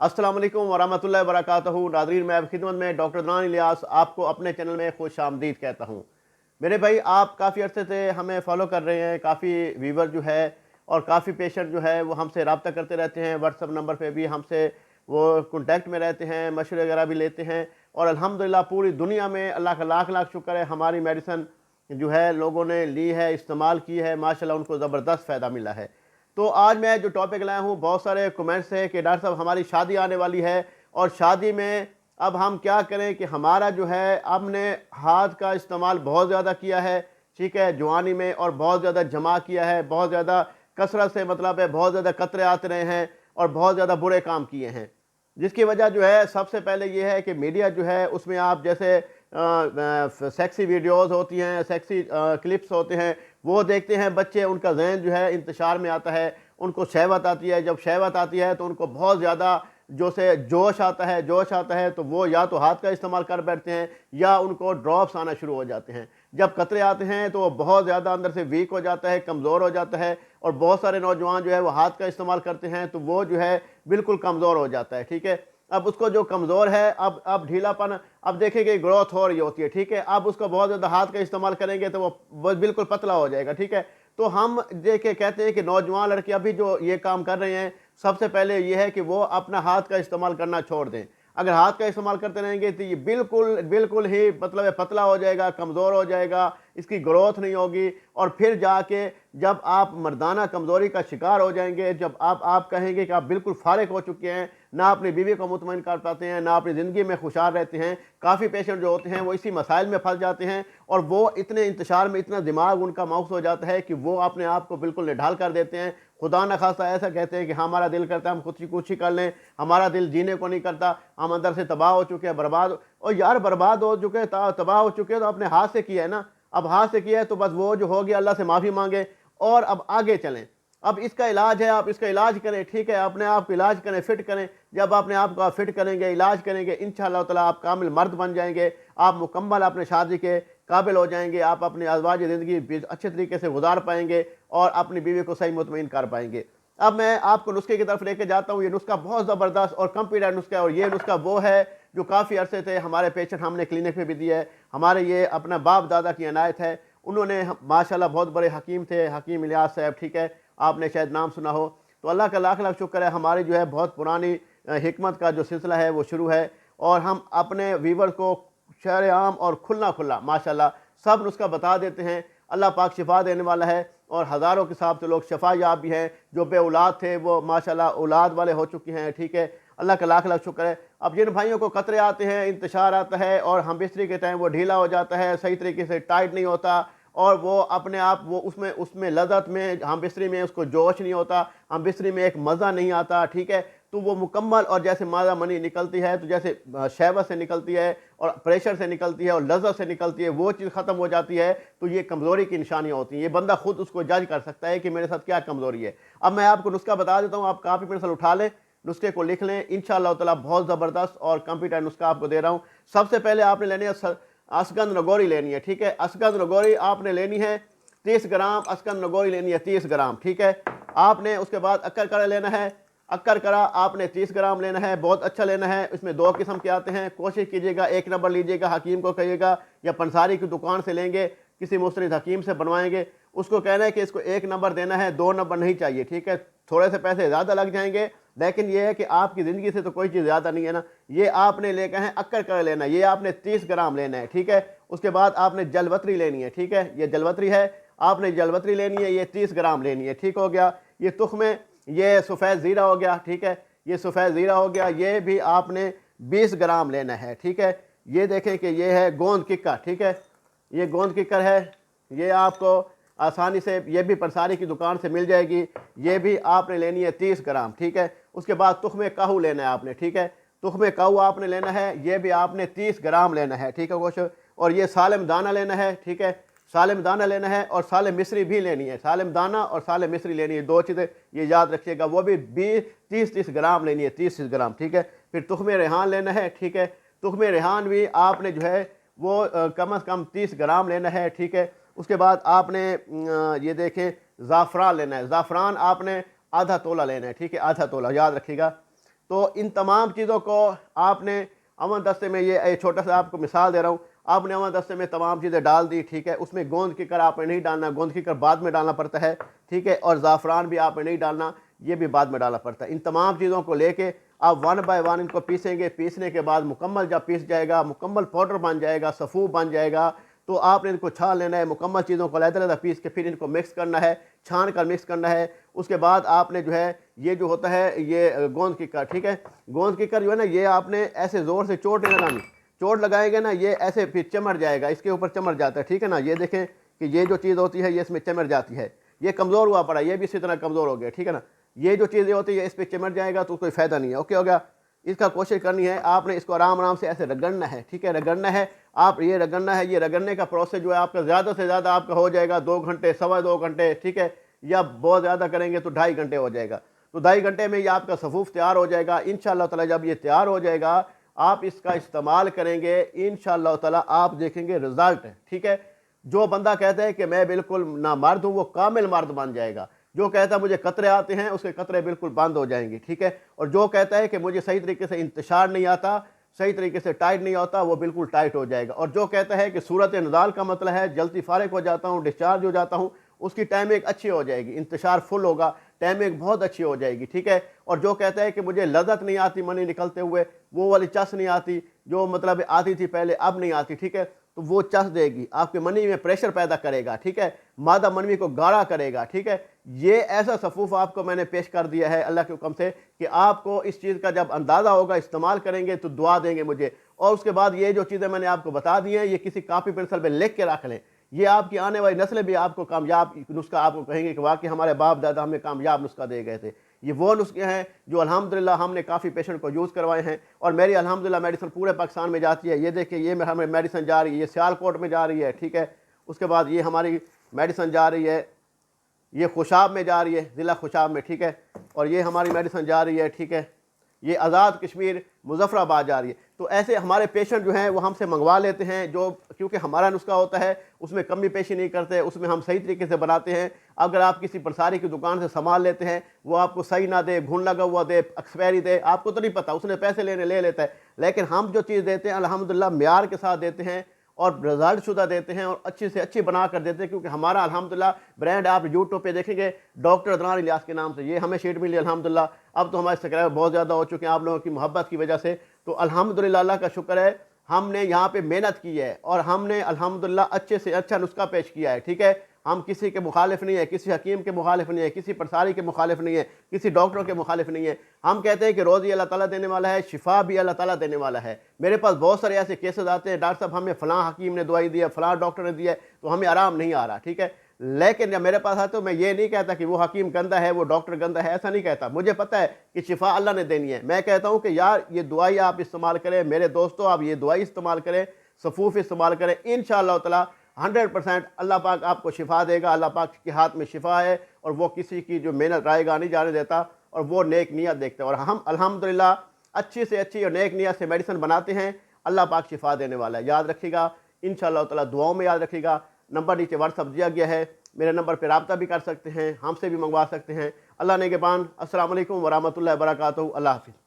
अस्सलाम वालेकुम वरहमतुल्लाहि वबरकातुहू। नाज़रीन, मैं अब खिदमत में डॉक्टर अदनान इलियास आपको अपने चैनल में खुश आमदीद कहता हूँ। मेरे भाई, आप काफ़ी अरसे से हमें फॉलो कर रहे हैं। काफ़ी व्यूवर जो है और काफ़ी पेशेंट जो है वो हमसे रब्ता करते रहते हैं। व्हाट्सअप नंबर पे भी हमसे वो कॉन्टैक्ट में रहते हैं, मशवरे वगैरह भी लेते हैं। और अल्हम्दुलिल्लाह पूरी दुनिया में अल्लाह का लाख लाख शुक्र है, हमारी मेडिसन जो है लोगों ने ली है, इस्तेमाल की है, माशाल्लाह उनको ज़बरदस्त फ़ायदा मिला है। तो आज मैं जो टॉपिक लाया हूँ, बहुत सारे कमेंट्स हैं कि डॉक्टर साहब हमारी शादी आने वाली है और शादी में अब हम क्या करें कि हमारा जो है हमने हाथ का इस्तेमाल बहुत ज़्यादा किया है, ठीक है, जवानी में, और बहुत ज़्यादा जमा किया है, बहुत ज़्यादा कसरत से, मतलब है बहुत ज़्यादा कतरे आते रहे हैं और बहुत ज़्यादा बुरे काम किए हैं। जिसकी वजह जो है सबसे पहले ये है कि मीडिया जो है उसमें आप जैसे सेक्सी वीडियोस होती हैं, सेक्सी क्लिप्स होते हैं, वो देखते हैं बच्चे, उनका जहन जो है इंतशार में आता है, उनको शहवत आती है। जब शहवत आती है तो उनको बहुत ज़्यादा जोश आता है तो वो या तो हाथ का इस्तेमाल कर बैठते हैं या उनको ड्रॉप्स आना शुरू हो जाते हैं। जब कतरे आते हैं तो वो बहुत ज़्यादा अंदर से वीक हो जाता है, कमज़ोर हो जाता है। और बहुत सारे नौजवान जो है वो हाथ का इस्तेमाल करते हैं तो वो जो है बिल्कुल कमज़ोर हो जाता है, ठीक है। अब उसको जो कमज़ोर है, अब ढीलापन, अब देखेंगे ग्रोथ हो रही होती है, ठीक है। अब उसको बहुत ज़्यादा हाथ का इस्तेमाल करेंगे तो वो बिल्कुल पतला हो जाएगा, ठीक है। तो हम देखे कहते हैं कि नौजवान लड़के अभी जो ये काम कर रहे हैं, सबसे पहले ये है कि वो अपना हाथ का इस्तेमाल करना छोड़ दें। अगर हाथ का इस्तेमाल करते रहेंगे तो ये बिल्कुल बिल्कुल ही मतलब है पतला हो जाएगा, कमज़ोर हो जाएगा, इसकी ग्रोथ नहीं होगी। और फिर जाके जब आप मर्दाना कमज़ोरी का शिकार हो जाएंगे, जब आप कहेंगे कि आप बिल्कुल फारिग हो चुके हैं, ना अपनी बीवी को मुतमईन कर पाते हैं, ना अपनी ज़िंदगी में खुशहाल रहते हैं। काफ़ी पेशेंट जो होते हैं वो इसी मसाइल में फंस जाते हैं और वो इतने इंतशार में, इतना दिमाग उनका माउस हो जाता है कि वो अपने आप को बिल्कुल निढाल कर देते हैं। खुदा न खास्ता ऐसा कहते हैं कि हमारा दिल करता है हम खुद कुछ ही कर लें, हमारा दिल जीने को नहीं करता, हम अंदर से तबाह हो चुके हैं, बर्बाद। और यार, बर्बाद हो चुके हैं, तबाह हो चुके हैं तो अपने हाथ से किया है ना। अब हाथ से किया है तो बस वो जो हो गया, अल्लाह से माफ़ी मांगे और अब आगे चलें। अब इसका इलाज है, आप इसका इलाज करें, ठीक है, अपने आप को इलाज करें, फिट करें। जब अपने आप को आप फिट करेंगे, इलाज करेंगे, इंशाअल्लाह ताला आप कामिल मर्द बन जाएंगे, आप मुकम्मल अपने शादी के काबिल हो जाएंगे, आप अपनी अज़वाज ज़िंदगी अच्छे तरीके से गुजार पाएंगे और अपनी बीवी को सही मुतमईन कर पाएंगे। अब मैं आपको नुस्खे की तरफ लेके जाता हूँ। ये नुस्खा बहुत ज़बरदस्त और कंप्यूटर नुस्खा है और ये नुस्खा वो है जो काफ़ी अरसे से हमारे पेशेंट हमने क्लिनिक में भी दिया है। हमारे ये अपना बाप दादा की अनायत है। उन्होंने माशाल्लाह बहुत बड़े हकीम थे, हकीम इलियास साहब, ठीक है, आपने शायद नाम सुना हो। तो अल्लाह का लाख लाख शुक्र है, हमारी जो है बहुत पुरानी हिकमत का जो सिलसिला है वो शुरू है और हम अपने वीवर को शरेआम और खुला खुला माशाल्लाह सब नुस्खा बता देते हैं। अल्लाह पाक शिफा देने वाला है और हज़ारों के हिसाब से लोग शफा याब भी हैं। जो बे औलाद थे वो माशाल्लाह औलाद वाले हो चुके हैं, ठीक है, अल्लाह का लाख लाख शुक्र है। अब जिन भाइयों को कतरे आते हैं, इंतशार आता है और हम बिस्तरी के टाइम वो ढीला हो जाता है, सही तरीके से टाइट नहीं होता और वो अपने आप वो उसमें उसमें लज़्ज़त में, हम बिस्तरी में उसको जोश नहीं होता, हम बिस्तरी में एक मज़ा नहीं आता, ठीक है। तो वो मुकम्मल, और जैसे मादा मनी निकलती है तो जैसे शहवत से निकलती है और प्रेशर से निकलती है और लज़्ज़त से निकलती है, वो चीज़ ख़त्म हो जाती है तो ये कमज़ोरी की निशानियाँ होती हैं। ये बंदा खुद उसको जज कर सकता है कि मेरे साथ क्या कमज़ोरी है। अब मैं आपको नुस्खा बता देता हूँ, आप कापी पेंसिल उठा लें, नुस्खे को लिख लें। इंशाअल्लाह ताला बहुत ज़बरदस्त और कंप्यूटर नुस्खा आपको दे रहा हूँ। सबसे पहले आपने लेनी है असगंध नगोरी लेनी है, ठीक है। असगंध नगोरी आपने लेनी है 30 ग्राम, असगंध नगोरी लेनी है 30 ग्राम, ठीक है। आपने उसके बाद अक्कर करा लेना है, अक्कर करा आपने 30 ग्राम लेना है, बहुत अच्छा लेना है। इसमें 2 किस्म के आते हैं, कोशिश कीजिएगा 1 नंबर लीजिएगा, हकीम को कहिएगा या पंसारी की दुकान से लेंगे, किसी मुस्तनिद हकीम से बनवाएंगे, उसको कहना है कि इसको 1 नंबर देना है, 2 नंबर नहीं चाहिए, ठीक है। थोड़े से पैसे ज़्यादा लग जाएंगे लेकिन ये है कि आपकी ज़िंदगी से तो कोई चीज़ ज़्यादा नहीं है ना। ये आपने लेकर है अक्कर कर लेना है, ये आपने 30 ग्राम लेना है, ठीक है। उसके बाद आपने जलवतरी लेनी है, ठीक है, ये जलवतरी है, आपने जलवतरी लेनी है, ये 30 ग्राम लेनी है, ठीक हो गया। ये तुख्मे, ये सफ़ेद ज़ीरा हो गया, ठीक है, ये सफ़ेद ज़ीरा हो गया, ये भी आपने 20 ग्राम लेना है, ठीक है। ये देखें कि ये है गोंद किक्कर, ठीक है, ये गोंद किक्कर है, ये आपको आसानी से ये भी पंसारी की दुकान से मिल जाएगी। ये भी आपने लेनी है 30 ग्राम, ठीक है। उसके बाद तुख्मे काहू लेना है आपने, ठीक है, तुख्मे काहू आपने लेना है, ये भी आपने 30 ग्राम लेना है, ठीक है गोश। और ये सालिम दाना लेना है, ठीक है, सालिम दाना लेना है और सालिम मिस्री भी लेनी है, सालिम दाना और सालिम मिस्री लेनी है, 2 चीज़ें ये याद रखिएगा, वो भी 30 ग्राम लेनी है, 30 ग्राम, ठीक है। फिर तुख्मे रेहान लेना है, ठीक है, तुख्मे रेहान भी आपने जो है वो कम से कम 30 ग्राम लेना है, ठीक है। उसके बाद आपने ये देखें ज़ाफ़रान लेना है, ज़ाफ़रान आपने आधा तोला लेना है, ठीक है, आधा तोला याद रखिएगा। تو ان تمام چیزوں کو آپ نے امن دستے میں، یہ چھوٹا سا آپ کو مثال دے رہا ہوں، آپ نے امن دستے میں تمام چیزیں ڈال دی، ٹھیک ہے، اس میں گوند کیکر آپ نے نہیں ڈالنا، گوند کیکر بعد میں ڈالنا پڑتا ہے، ٹھیک ہے، اور زعفران بھی آپ نے نہیں ڈالنا، یہ بھی بعد میں ڈالنا پڑتا ہے۔ ان تمام چیزوں کو لے کے آپ 1 بائی 1 ان کو پیسیں گے، پیسنے کے بعد مکمل جب پیس جائے گا، مکمل پاؤڈر بن جائے گا، صفوف بن جائے گا، تو آپ نے ان کو چھان لینا ہے، مکمل چیزوں کو علیحدہ علیحدہ پیس کے پھر ان کو مکس کرنا ہے، چھان کر مکس کرنا ہے۔ اس کے بعد آپ نے جو ہے یہ جو ہوتا ہے یہ گوند کیکر، ٹھیک ہے، گوند کیکر جو ہے نا یہ آپ نے ایسے زور سے چوٹ نہیں لگانی، چوٹ لگائیں گے نا یہ ایسے پھر چمڑ جائے گا، اس کے اوپر چمڑ جاتا ہے، ٹھیک ہے نا، یہ دیکھیں کہ یہ جو چیز ہوتی ہے یہ اس میں چمڑ جاتی ہے، یہ کمزور ہوا پڑا، یہ بھی اسی طرح کمزور ہو گیا، ٹھیک ہے نا، یہ جو چیزیں ہوتی ہے اس پہ چمڑ جائے گا تو کوئی فائدہ نہیں ہے، اوکے ہو گیا۔ اس کا کوشش کرنی ہے، آپ نے اس کو آرام آرام سے ایسے رگڑنا ہے، ٹھیک ہے، رگڑنا ہے، آپ یہ رگڑنا ہے، یہ رگڑنے کا پروسیس جو ہے آپ کا زیادہ سے زیادہ آپ کا ہو جائے گا 2 گھنٹے، 2.25 گھنٹے، ٹھیک ہے، یا بہت زیادہ کریں گے تو 2.5 گھنٹے ہو جائے گا، تو 2.5 گھنٹے میں یہ آپ کا صفوف تیار ہو جائے گا انشاءاللہ تعالی۔ جب یہ تیار ہو جائے گا آپ اس کا استعمال کریں گے انشاءاللہ تعالی، آپ دیکھیں گے رزلٹ ہے، ٹھیک ہے۔ جو بندہ کہتا ہے کہ میں بالکل نہ مرد ہوں وہ کامل مرد بن جائے گا، جو کہتا ہے مجھے قطرے آتے ہیں اس کے قطرے بالکل بند ہو جائیں گے، ٹھیک ہے، اور جو کہتا ہے کہ مجھے صحیح طریقے سے انتشار نہیں آتا، صحیح طریقے سے ٹائٹ نہیں ہوتا، وہ بالکل ٹائٹ ہو جائے گا، اور جو کہتا ہے کہ صورت نزال کا مطلب ہے جلدی فارغ ہو جاتا ہوں، ڈسچارج ہو جاتا ہوں، اس کی ٹائمنگ اچھی ہو جائے گی، انتشار فل ہوگا، ٹائمنگ بہت اچھی ہو جائے گی، ٹھیک ہے، اور جو کہتا ہے کہ مجھے لذت نہیں آتی منی نکلتے ہوئے، وہ والی چس نہیں آتی جو مطلب آتی تھی پہلے اب نہیں آتی، ٹھیک ہے، تو وہ چس دے گی، آپ کے منی میں پریشر پیدا کرے گا، ٹھیک ہے، مادہ منوی کو گاڑھا کرے گا، ٹھیک ہے۔ یہ ایسا صفوف آپ کو میں نے پیش کر دیا ہے اللہ کے حکم سے کہ آپ کو اس چیز کا جب اندازہ ہوگا، استعمال کریں گے تو دعا دیں گے مجھے، اور اس کے بعد یہ جو چیزیں میں نے آپ کو بتا دی ہیں یہ کسی کاپی پنسل پہ لکھ کے رکھ لیں، یہ آپ کی آنے والی نسلیں بھی آپ کو کامیاب نسخہ آپ کو کہیں گے کہ واقعی ہمارے باپ دادا ہمیں کامیاب نسخہ دے گئے تھے۔ یہ وہ نسخے ہیں جو الحمدللہ ہم نے کافی پیشنٹ کو یوز کروائے ہیں، اور میری الحمدللہ میڈیسن پورے پاکستان میں جاتی ہے۔ یہ دیکھیں یہ ہمیں میڈیسن جا رہی ہے، یہ سیالکوٹ میں جا رہی ہے، ٹھیک ہے، اس کے بعد یہ ہماری میڈیسن جا رہی ہے، یہ خوشاب میں جا رہی ہے، ضلع خوشاب میں، ٹھیک ہے، اور یہ ہماری میڈیسن جا رہی ہے، ٹھیک ہے، یہ آزاد کشمیر مظفر آباد جا رہی ہے۔ تو ایسے ہمارے پیشنٹ جو ہیں وہ ہم سے منگوا لیتے ہیں، جو کیونکہ ہمارا نسخہ ہوتا ہے اس میں کمی پیشی نہیں کرتے، اس میں ہم صحیح طریقے سے بناتے ہیں۔ اگر آپ کسی پرساری کی دکان سے سامان لیتے ہیں وہ آپ کو صحیح نہ دے، گھن لگا ہوا دے، ایکسپائری دے، آپ کو تو نہیں پتہ، اس نے پیسے لے لیتا ہے، لیکن ہم جو چیز دیتے ہیں الحمدللہ معیار کے ساتھ دیتے ہیں اور رزلٹ شدہ دیتے ہیں، اور اچھی سے اچھی بنا کر دیتے ہیں، کیونکہ ہمارا الحمدللہ برانڈ آپ یوٹیوب پہ دیکھیں گے ڈاکٹر عدنان الیاس کے نام سے، یہ ہمیں شیٹ ملی الحمدللہ۔ اب تو ہمارے سبسکرائبر بہت زیادہ ہو چکے ہیں آپ لوگوں کی محبت کی وجہ سے، تو الحمدللہ اللہ کا شکر ہے ہم نے یہاں پہ محنت کی ہے اور ہم نے الحمدللہ اچھے سے اچھا نسخہ پیش کیا ہے، ٹھیک ہے۔ ہم کسی کے مخالف نہیں ہے، کسی حکیم کے مخالف نہیں ہے، کسی پرساری کے مخالف نہیں ہے، کسی ڈاکٹر کے مخالف نہیں ہے۔ ہم کہتے ہیں کہ روزی اللہ تعالیٰ دینے والا ہے، شفا بھی اللہ تعالیٰ دینے والا ہے۔ میرے پاس بہت سارے ایسے کیسز آتے ہیں، ڈاکٹر صاحب ہمیں فلاں حکیم نے دوائی دی ہے، فلاں ڈاکٹر نے دی ہے تو ہمیں آرام نہیں آ رہا، ٹھیک ہے، لیکن جب میرے پاس آتا تو میں یہ نہیں کہتا کہ وہ حکیم گندا ہے، وہ ڈاکٹر گندا ہے، ایسا نہیں کہتا، مجھے پتہ ہے کہ شفا اللہ نے دینی ہے۔ میں کہتا ہوں کہ یار یہ دوائی آپ استعمال کریں، میرے دوستو آپ یہ دوائی استعمال کریں، صفوف استعمال کریں، انشاءاللہ تعالی 100% اللہ پاک آپ کو شفا دے گا۔ اللہ پاک کے ہاتھ میں شفا ہے اور وہ کسی کی جو محنت رائے گاہ نہیں جانے دیتا، اور وہ نیک نیت دیکھتا ہے، اور ہم الحمدللہ اچھی سے اچھی اور نیک نیت سے میڈیسن بناتے ہیں، اللہ پاک شفا دینے والا ہے۔ یاد رکھیے گا انشاءاللہ تعالی، دعاؤں میں یاد رکھیے گا۔ نمبر نیچے واٹس ایپ دیا گیا ہے، میرے نمبر پہ رابطہ بھی کر سکتے ہیں، ہم سے بھی منگوا سکتے ہیں۔ اللہ نگہبان، السلام علیکم ورحمۃ اللہ وبرکاتہ، اللہ حافظ۔